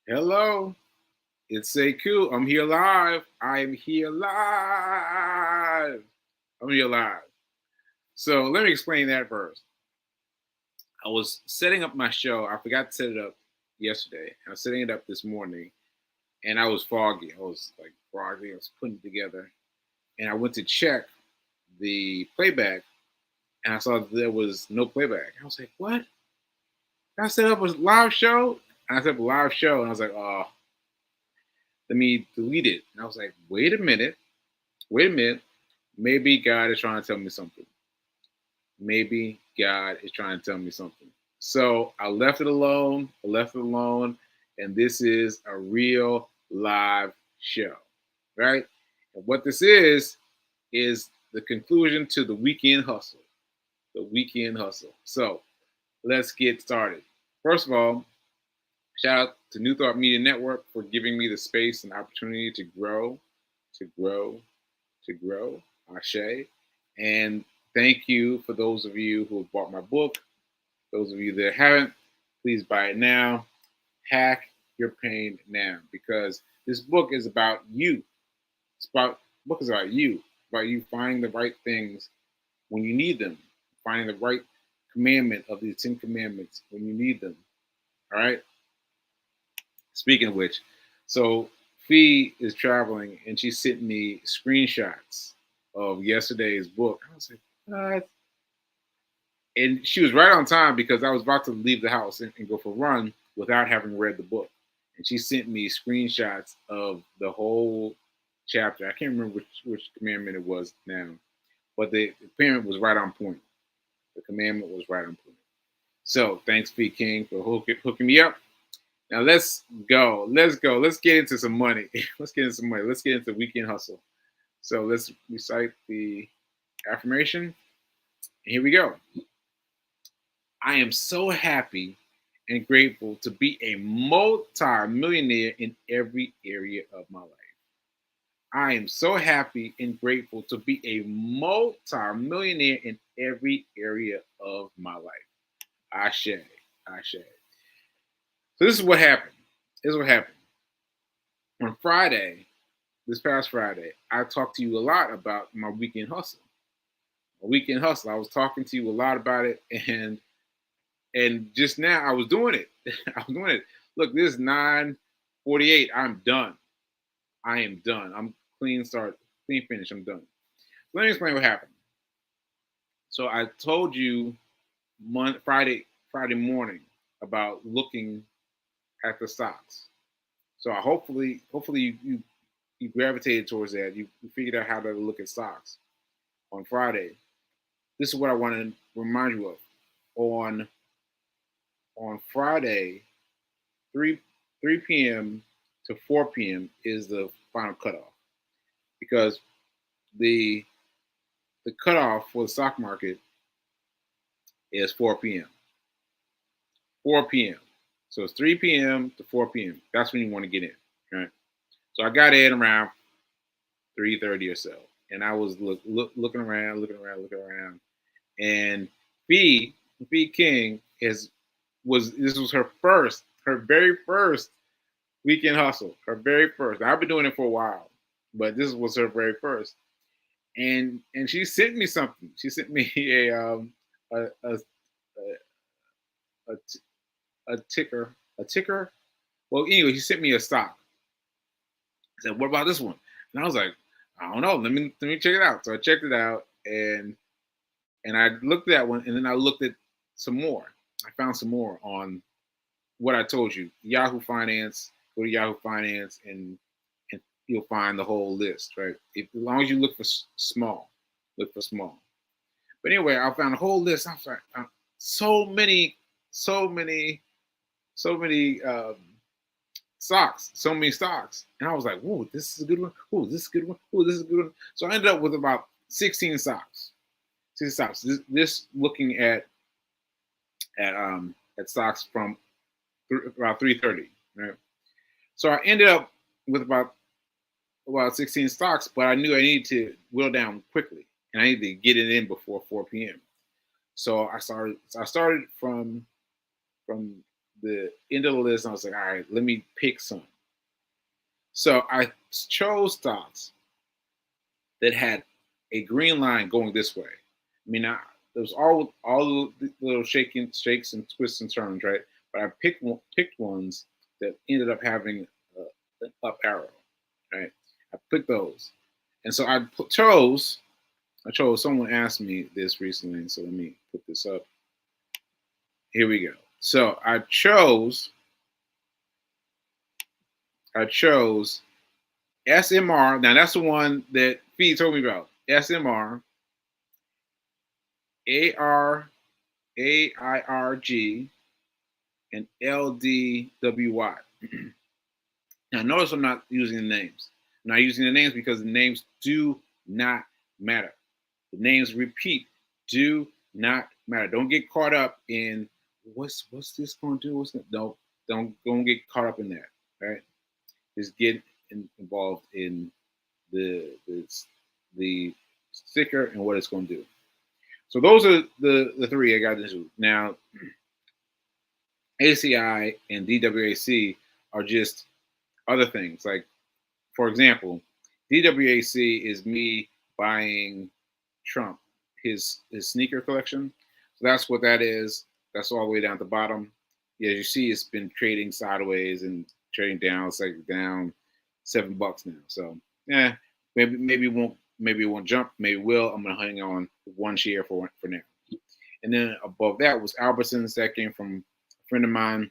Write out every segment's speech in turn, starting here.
Hello, it's Sekou. I'm here live. I'm here live. I'm here live. So let me explain that first. I was setting up my show. I forgot to set it up yesterday. I was setting it up this morning, and I was foggy. I was like foggy. I was putting it together, and I went to check the playback, and I saw that there was no playback. I was like, "What? I set up a live show?" And I set up a live show, and I was like, "Oh, let me delete it." And I was like, "Wait a minute. Wait a minute. Maybe God is trying to tell me something. Maybe God is trying to tell me something." So I left it alone. I left it alone. And this is a real live show, right? And what this is the conclusion to the weekend hustle. The weekend hustle. So let's get started. First of all, shout out to New Thought Media Network for giving me the space and opportunity to grow, to grow, to grow. Ashe. And thank you for those of you who have bought my book. Those of you that haven't, please buy it now. Hack your pain now, because this book is about you. Book is about you. About you finding the right things when you need them. Finding the right commandment of the Ten Commandments when you need them. All right. Speaking of which, so Fee is traveling and she sent me screenshots of yesterday's book. I was like, what? And she was right on time because I was about to leave the house and go for a run without having read the book. And she sent me screenshots of the whole chapter. I can't remember which commandment it was now, but the commandment was right on point. The commandment was right on point. So thanks, Fee King, for hooking me up. Now let's go. Let's go. Let's get into some money. Let's get into some money. Let's get into weekend hustle. So let's recite the affirmation. And here we go. I am so happy and grateful to be a multi-millionaire in every area of my life. I am so happy and grateful to be a multi-millionaire in every area of my life. Ashe. Ashe. So this is what happened. This is what happened. On Friday, this past Friday, I talked to you a lot about my weekend hustle. My weekend hustle. I was talking to you a lot about it, and just now I was doing it. I was doing it. Look, this is 9:48. I'm done. I am done. I'm clean start, clean finish. I'm done. Let me explain what happened. So I told you Friday morning about looking at the stocks. So hopefully you gravitated towards that. You figured out how to look at stocks on Friday. This is what I want to remind you of. On Friday, 3 p.m. to 4 p.m. is the final cutoff, because the cutoff for the stock market is 4 p.m. 4 p.m. So it's 3 p.m. to 4 p.m. That's when you want to get in, right? So I got in around 3:30 or so, and I was looking around, and B King this was her very first weekend hustle, her very first. Now, I've been doing it for a while, but this was her very first, and she sent me something. She sent me a a a, a ticker. Well, anyway, she sent me a stock. I said, "What about this one?" And I was like, "I don't know. Let me check it out." So I checked it out, and I looked at that one, and then I looked at some more. I found some more on what I told you, Yahoo Finance. Go to Yahoo Finance, and you'll find the whole list, right? As long as you look for small, look for small. But anyway, I found a whole list. I was like, so many, so many, so many stocks, so many stocks, and I was like, "Whoa, this is a good one. Oh, this is a good one. Oh, this is a good one." So I ended up with about 16 stocks. 16 stocks. This looking at stocks from about 3:30, right? So I ended up with about 16 stocks, but I knew I needed to whittle down quickly, and I needed to get it in before 4 p.m. So I started from the end of the list. And I was like, all right, let me pick some. So I chose stocks that had a green line going this way. I mean, there was all the little shakes and twists and turns, right? But I picked ones that ended up having an up arrow, right? I picked those, and so I chose. Someone asked me this recently, so let me put this up. Here we go. So I chose SMR. Now that's the one that Fee told me about. SMR, AIRG, and LDWY. Now notice I'm not using the names. I'm not using the names because the names do not matter. The names repeat do not matter. Don't get caught up in what's this going to do? What's that? Don't get caught up in that. Right? Just get involved in the sticker and what it's going to do. So those are the three I got into. Now, ACI and DWAC are just other things. Like, for example, DWAC is me buying Trump, his sneaker collection. So that's what that is. That's all the way down at the bottom. Yeah, you see, it's been trading sideways and trading down. It's like down $7 now. So yeah, maybe it won't jump. Maybe it will. I'm gonna hang on one share for now. And then above that was Albertsons. That came from a friend of mine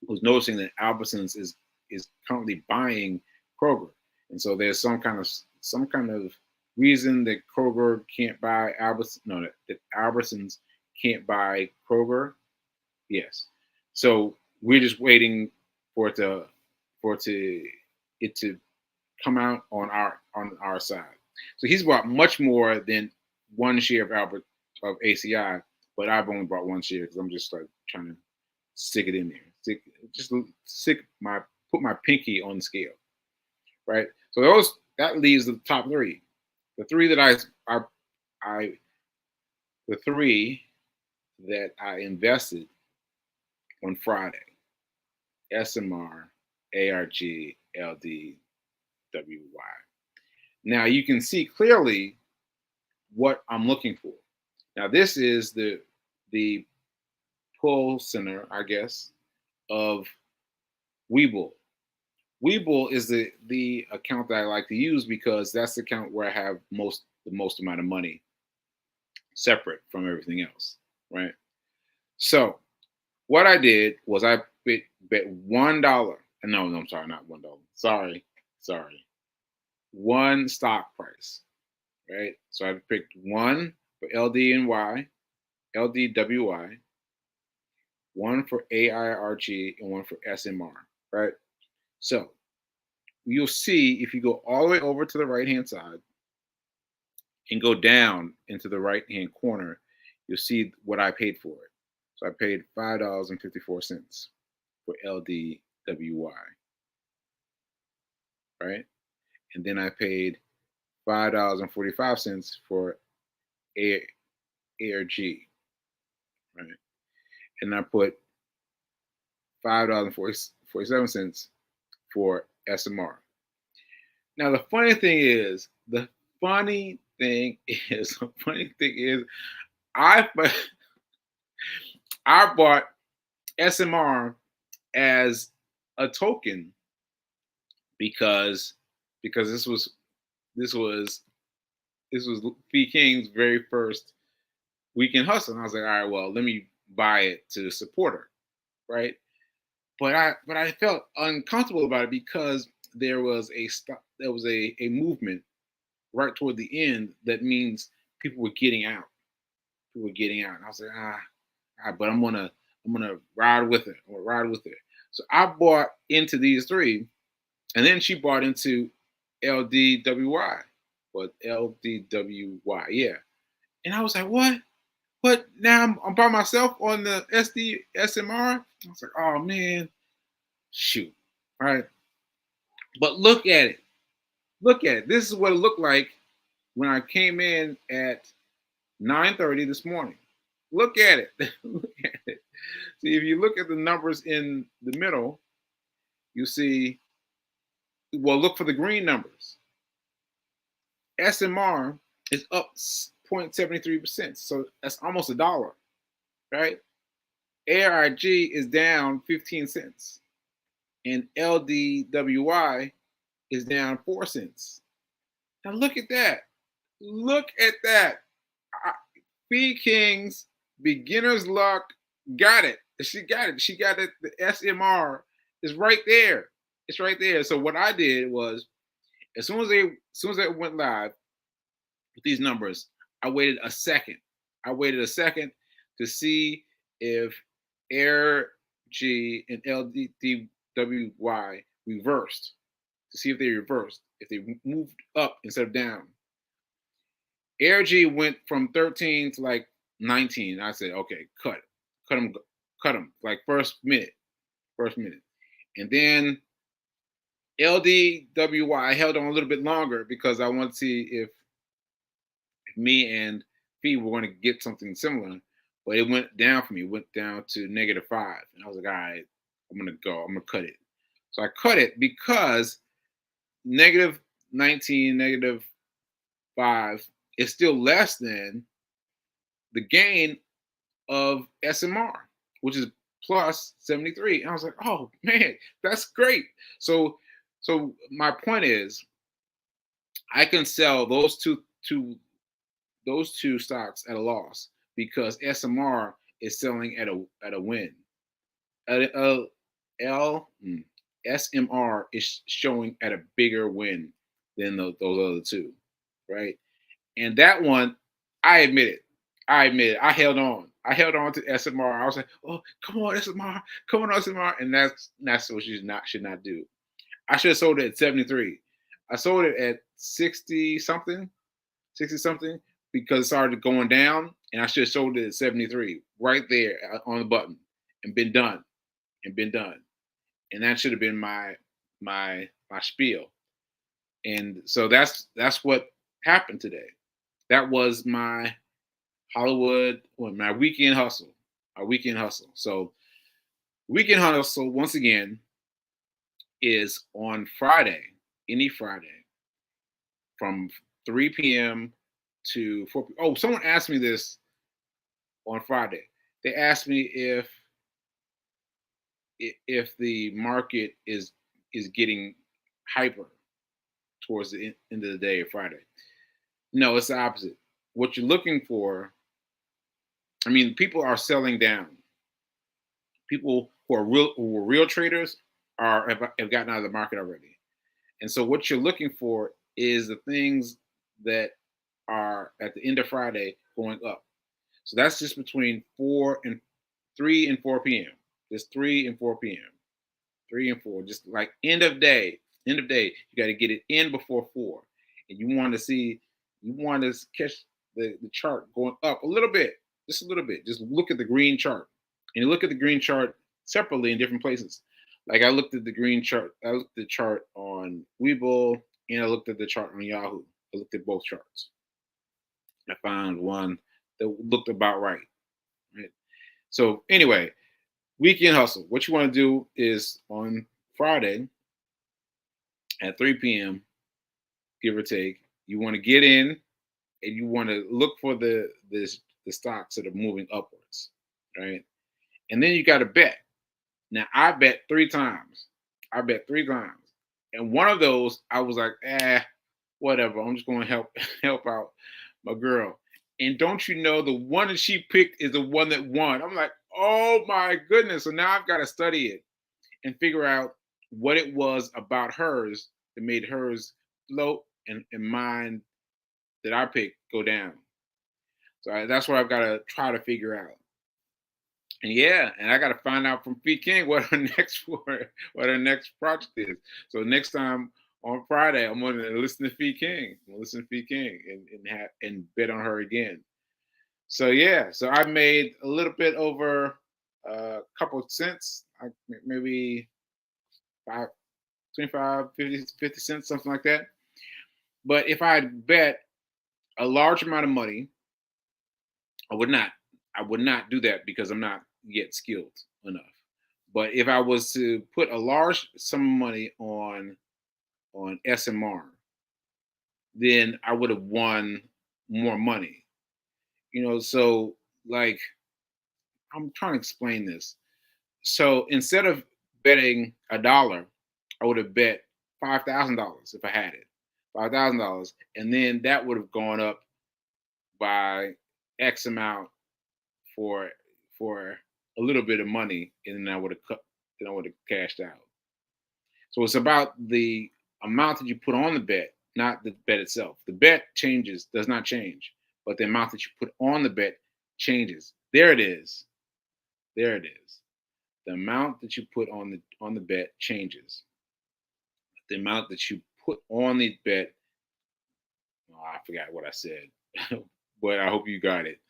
who's noticing that Albertsons is currently buying Kroger, and so there's some kind of reason that Kroger can't buy Albertsons. No, that Albertsons can't buy Kroger. Yes. So we're just waiting for it to come out on our side. So he's bought much more than one share of ACI, but I've only bought one share because I'm just like trying to stick it in there. Put my pinky on the scale. Right. So that leaves the top three. The three that I invested on Friday: SMR, ARG, LD, WY. Now you can see clearly what I'm looking for. Now this is the pull center, I guess, of Webull. Webull is the account that I like to use because that's the account where I have the most amount of money separate from everything else, right? So what I did was I bet $1. No, I'm sorry, not $1. Sorry. One stock price, right? So I picked one for LD and Y, LDWY, one for AIRG, and one for SMR, right? So you'll see if you go all the way over to the right-hand side and go down into the right-hand corner, you'll see what I paid for it. So I paid $5.54 for LDWY, right? And then I paid $5.45 for ARG, right? And I put $5.47 for SMR. Now the funny thing is, I bought SMR as a token because this was Fee King's very first weekend hustle. And I was like, all right, well, let me buy it to support her, right? But I felt uncomfortable about it because there was a movement right toward the end that means people were getting out. And I was like, but I'm gonna ride with it. So I bought into these three, and then she bought into LDWY. But LDWY, yeah. And I was like, what? But now I'm by myself on the SMR. I was like, oh man, shoot. All right. But look at it. This is what it looked like when I came in at 9:30 this morning. Look at it. See, if you look at the numbers in the middle, you see, well, look for the green numbers. SMR is up 0.73%. So that's almost $1, right? ARIG is down 15 cents. And LDWY is down 4 cents. Now look at that. Look at that. Fee King's beginner's luck got it. She got it. She got it. The SMR is right there. It's right there. So what I did was, as soon as they went live with these numbers, I waited a second. I waited a second to see if Air G and LDWY reversed, to see if they reversed, if they moved up instead of down. Air G went from 13 to like 19. I said, okay, cut them, like first minute. And then LDWY held on a little bit longer because I wanted to see if me and Fee were going to get something similar, but it went down for me. It went down to -5, and I was like, all right, I'm gonna cut it. So I cut it because -19, -5 is still less than the gain of SMR, which is plus 73. And I was like, oh man, that's great. So my point is, I can sell those two stocks at a loss because SMR is selling at a win. SMR is showing at a bigger win than those other two, right? And that one, I admit it. I held on. I held on to SMR. I was like, oh, come on, SMR, come on, SMR. And that's what you should not do. I should have sold it at 73. I sold it at 60 something, because it started going down, and I should have sold it at 73, right there on the button, and been done. And that should have been my spiel. And so that's what happened today. That was my Hollywood, my weekend hustle. So weekend hustle, once again, is on Friday, any Friday, from 3 p.m. to 4 p.m. Oh, someone asked me this on Friday. They asked me if the market is getting hyper towards the end of the day, Friday. No, it's the opposite. What you're looking for, I mean, people are selling down. People who are real traders have gotten out of the market already. And so what you're looking for is the things that are at the end of Friday going up. So that's just between 3 and 4 p.m. Just 3 and 4 p.m. 3 and 4, just like end of day. You got to get it in before 4. And you want to catch the chart going up a little bit, just a little bit. Just look at the green chart. And you look at the green chart separately in different places. Like I looked at the green chart, I looked at the chart on Webull, and I looked at the chart on Yahoo. I looked at both charts. I found one that looked about right. So anyway, weekend hustle. What you want to do is on Friday at 3 p.m., give or take, you want to get in and you want to look for the stocks that are moving upwards, right? And then you got to bet. Now I bet 3 times. And one of those, I was like, whatever. I'm just going to help out my girl. And don't you know, the one that she picked is the one that won. I'm like, oh my goodness. So now I've got to study it and figure out what it was about hers that made hers float and mine that I picked go down. So that's what I've got to try to figure out. And I got to find out from Fee King what her next project is. So next time on Friday, I'm going to listen to Fee King. And bet on her again. So so I made a little bit over a couple of cents, maybe 25, 50 cents, something like that. But if I had bet a large amount of money, I would not do that because I'm not get skilled enough. But if I was to put a large sum of money on SMR, then I would have won more money. So like I'm trying to explain this. So instead of betting $1, I would have bet $5,000 if I had it. $5,000, and then that would have gone up by X amount for for a little bit of money, and then I would have cut. Then I would have cashed out. So it's about the amount that you put on the bet, not the bet itself. The bet does not change, but the amount that you put on the bet changes. There it is. There it is. The amount that you put on the bet changes. The amount that you put on the bet, oh, I forgot what I said, but I hope you got it.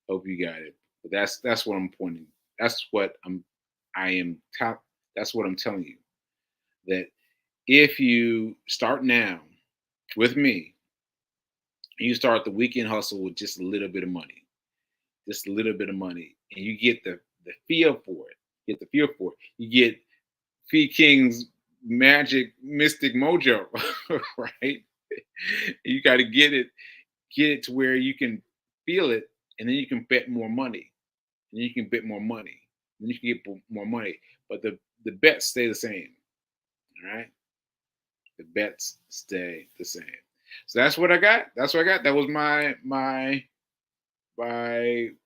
Hope you got it. But that's what I'm pointing. That's what I am top. That's what I'm telling you. That if you start now with me, and you start the weekend hustle with just a little bit of money, just a little bit of money, and you get the feel for it. Get the feel for it. You get Fee King's magic mystic mojo, right? You got to get it to where you can feel it, and then you can bet more money, and you can bet more money, and you can get more money. But the bets stay the same, all right? The bets stay the same. So that's what I got. That's what I got. That was my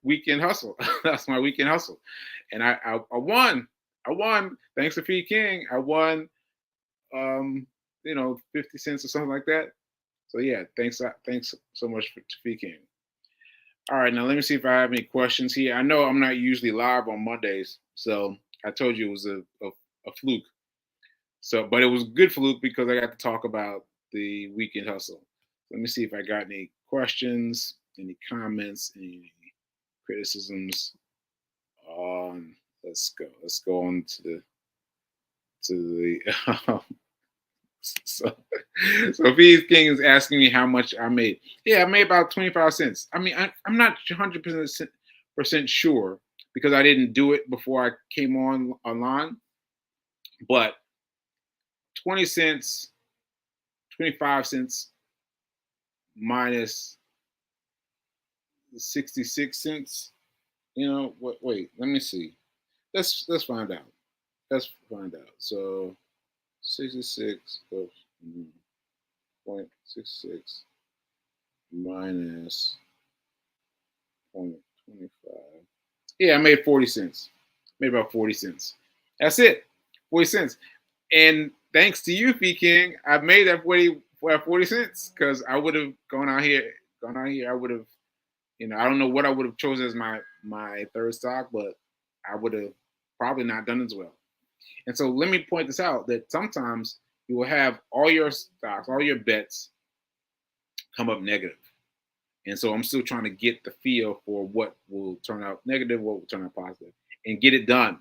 weekend hustle. That's my weekend hustle, and I won. I won thanks to Fee King. I won, 50 cents or something like that. So yeah, thanks so much to Fee King. All right, now let me see if I have any questions here. I know I'm not usually live on Mondays, so I told you it was a fluke. So, but it was a good fluke because I got to talk about the weekend hustle. Let me see if I got any questions, any comments, any criticisms. Let's go. Let's go on to the so so Fee King is asking me how much I made. Yeah, I made about 25 cents. I mean, I'm not 100% sure because I didn't do it before I came online, but 20 cents, 25 cents minus 66 cents. Wait, let me see. Let's find out. Let's find out. So 66 point 66 minus 0.25. Yeah, I made 40 cents. Made about 40 cents. That's it. 40 cents. And thanks to you, Fee King, I made that 40 cents because I would have gone out here. I would have, I don't know what I would have chosen as my third stock, but I would have probably not done as well. And so let me point this out that sometimes you will have all your stocks, all your bets come up negative. And so I'm still trying to get the feel for what will turn out negative, what will turn out positive, and get it done.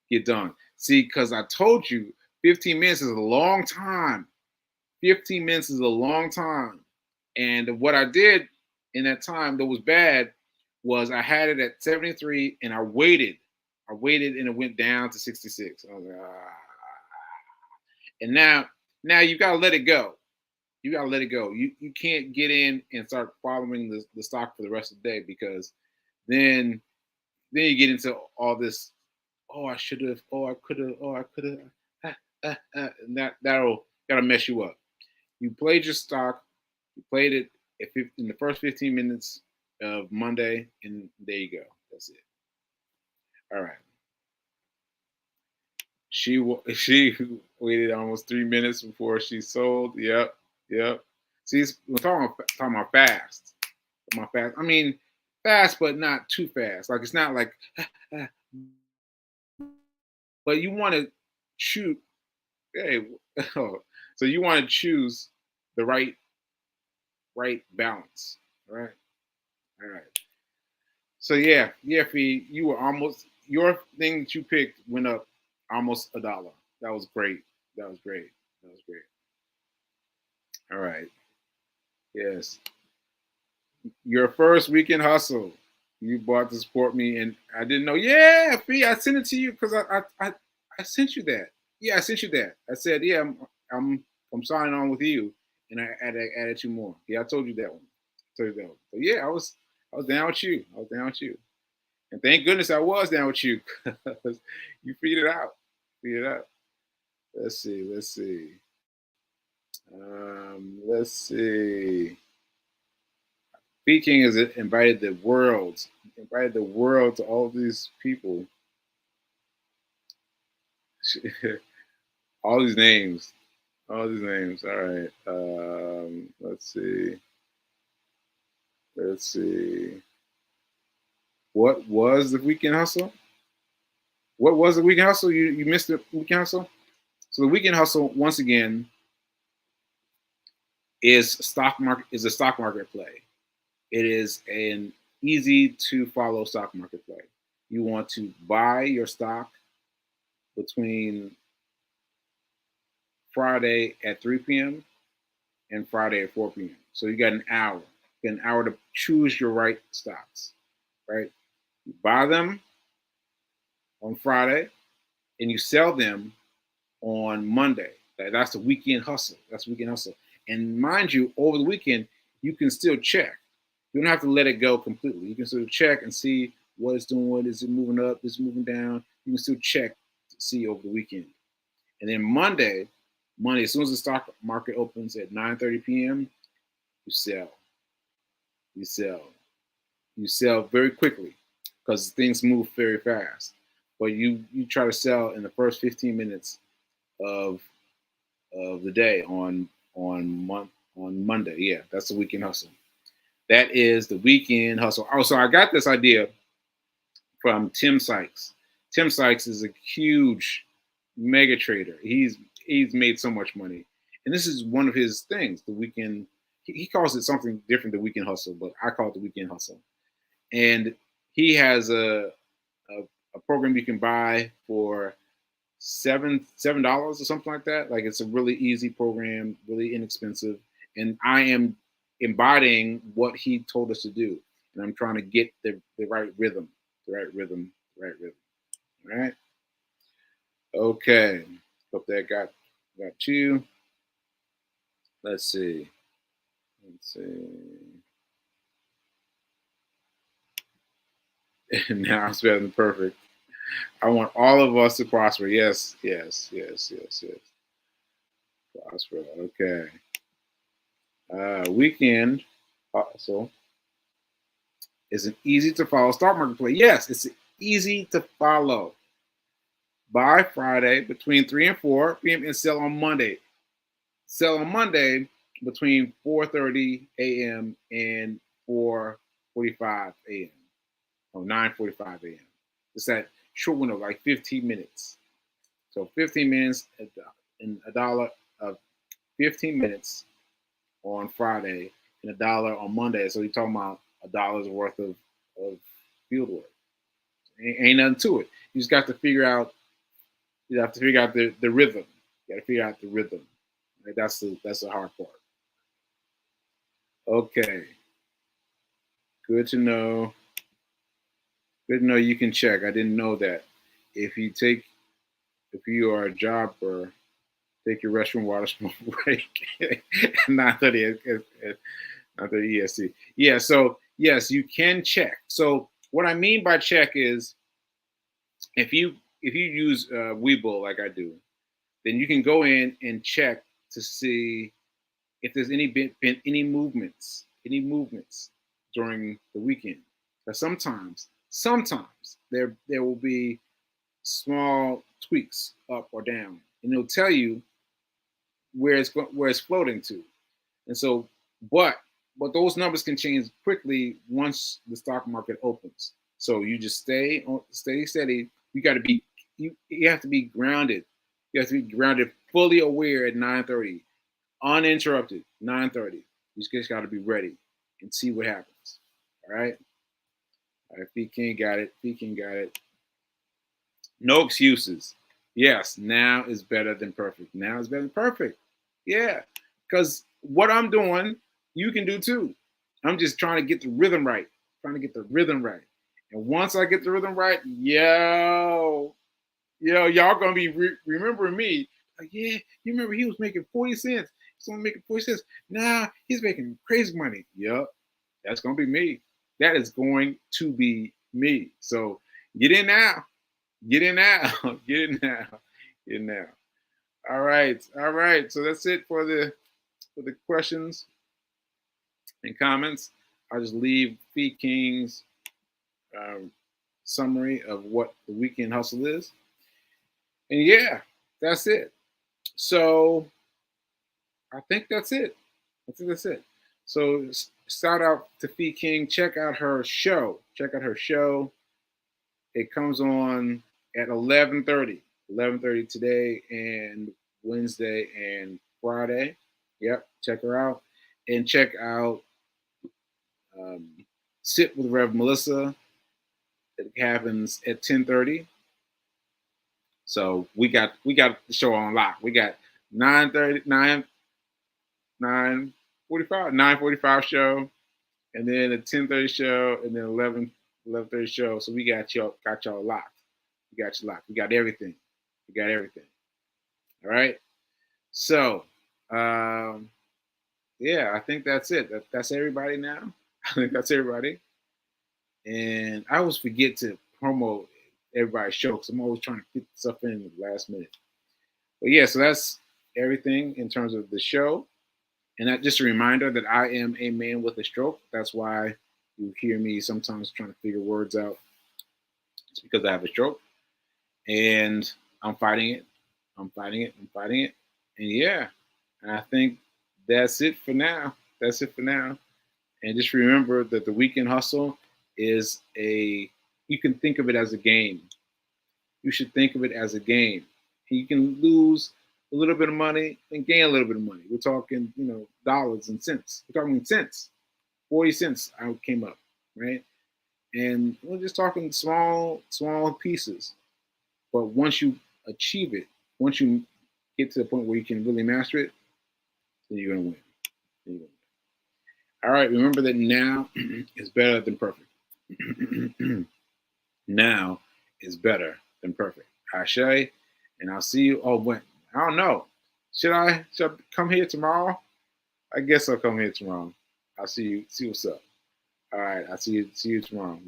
Get done. See, because I told you 15 minutes is a long time. 15 minutes is a long time. And what I did in that time that was bad was I had it at 73 and I waited. I waited and it went down to 66. I was like, ah. And now you gotta let it go. You gotta let it go. You can't get in and start following the stock for the rest of the day because then you get into all this. Oh, I should have. Oh, I could have. Oh, I could have. And that'll mess you up. You played your stock. You played it in the first 15 minutes of Monday, and there you go. That's it. All right. She waited almost 3 minutes before she sold. Yep. See, we're talking about fast. My fast. I mean, fast, but not too fast. Like it's not like, but you want to shoot. Hey, so you want to choose the right balance. All right. So yeah, Fee, you were almost your thing that you picked went up almost $1. That was great. That was great. All right. Yes. Your first weekend hustle. You bought to support me, and I didn't know. Yeah, Fee, I sent it to you because I sent you that. Yeah, I sent you that. I said, yeah, I'm signing on with you, and I added two more. Yeah, I told you that one. I told you that one. But yeah, I was down with you. I was down with you, and thank goodness I was down with you. You figured it out. Figured it out. Let's see. Let's see. Let's see. Speaking has invited the world to all these people, all these names, all these names. All right. Let's see. Let's see. What was the weekend hustle? What was the weekend hustle? You missed the weekend hustle. So the weekend hustle once again is a stock market play. It is an easy to follow stock market play. You want to buy your stock between Friday at 3 p.m. and Friday at 4 p.m. So you got an hour. You got an hour to choose your right stocks, right? You buy them on Friday and you sell them on Monday. That's the weekend hustle. That's the weekend hustle. And mind you, over the weekend, you can still check. You don't have to let it go completely. You can still check and see what it's doing. Is it moving up? Is it moving down? You can still check to see over the weekend. And then Monday, as soon as the stock market opens at 9:30 p.m., you sell. You sell. You sell very quickly because things move very fast. But you try to sell in the first 15 minutes of the day on Monday. Yeah, that's the weekend hustle. That is the weekend hustle. Also, I got this idea from Tim Sykes. Tim Sykes is a huge mega trader. He's made so much money, and this is one of his things. The weekend. He calls it something different, the weekend hustle, but I call it the weekend hustle. And he has a program you can buy for $7 or something like that. Like it's a really easy program, really inexpensive, and I am embodying what he told us to do, and I'm trying to get the right rhythm, the right rhythm, the right rhythm. All right. Okay. Hope that got you. Let's see. Let's see. Now it's better than perfect. I want all of us to prosper. Yes, yes, yes, yes, yes. Prosper. Okay. Weekend hustle is an easy to follow stock market play. Yes, it's easy to follow. Buy Friday between 3 and 4 p.m. and sell on Monday. Sell on Monday between 4:30 a.m. and 4:45 a.m. or 9:45 a.m. It's that short window, like 15 minutes. So 15 minutes and $1 of 15 minutes on Friday and $1 on Monday. So you're talking about $1's worth of field work. Ain't nothing to it. You just got to figure out. You have to figure out the rhythm. You got to figure out the rhythm. Right? That's the hard part. Okay. Good to know. Good to know you can check. I didn't know that. If you take if you are a jobber, take your restroom water smoke break. 9:30 at 9:30 EST. Yeah, so yes, you can check. So what I mean by check is if you use Webull like I do, then you can go in and check to see if there's been any movements during the weekend. Because sometimes there will be small tweaks up or down, and it'll tell you where it's floating to. And so, but those numbers can change quickly once the stock market opens. So you just stay steady. You got to be you have to be grounded. You have to be grounded, fully aware at 9:30, uninterrupted. 9:30. You just got to be ready and see what happens. All right. All right. King got it. King got it. No excuses. Yes, now is better than perfect. Now is better than perfect. Yeah, because what I'm doing, you can do too. I'm just trying to get the rhythm right. Trying to get the rhythm right. And once I get the rhythm right, y'all gonna be remembering me. Like, yeah, you remember he was making 40 cents. He's only making 40 cents. Nah, he's making crazy money. Yep, that's gonna be me. That is going to be me. So get in now. Get in now. Get in now. Get in now. All right. All right. So that's it for the questions and comments. I'll just leave Feed King's um, summary of what the weekend hustle is. And yeah, that's it. So I think that's it. I think that's it. So shout out to Fee King. Check out her show. Check out her show. It comes on at 11:30. 11:30 today and Wednesday and Friday. Yep. Check her out. And check out um, Sit with Rev Melissa. It happens at 10:30. So we got the show on lock. We got 9:30, 9:45 show, and then a 10:30 show, and then 11:30 show. So we got y'all locked. We got you locked. We got everything. We got everything. All right. So yeah, I think that's it. That's everybody now. I think that's everybody. And I always forget to promote everybody's show because I'm always trying to fit stuff in at the last minute. But yeah, so that's everything in terms of the show. And that just a reminder that I am a man with a stroke. That's why you hear me sometimes trying to figure words out. It's because I have a stroke. And I'm fighting it. I'm fighting it. I'm fighting it. And yeah, and I think that's it for now. That's it for now. And just remember that the weekend hustle is you can think of it as a game. You should think of it as a game. You can lose a little bit of money and gain a little bit of money. We're talking, dollars and cents. We're talking cents. 40 cents I came up, right? And we're just talking small pieces. But once you achieve it, once you get to the point where you can really master it, then you're gonna win. All right, remember that now is better than perfect. Now is better than perfect. Ashe, and I'll see you. Oh, when? I don't know. Should I come here tomorrow? I guess I'll come here tomorrow. I'll see you. See what's up. All right, I'll see you tomorrow.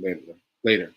Later.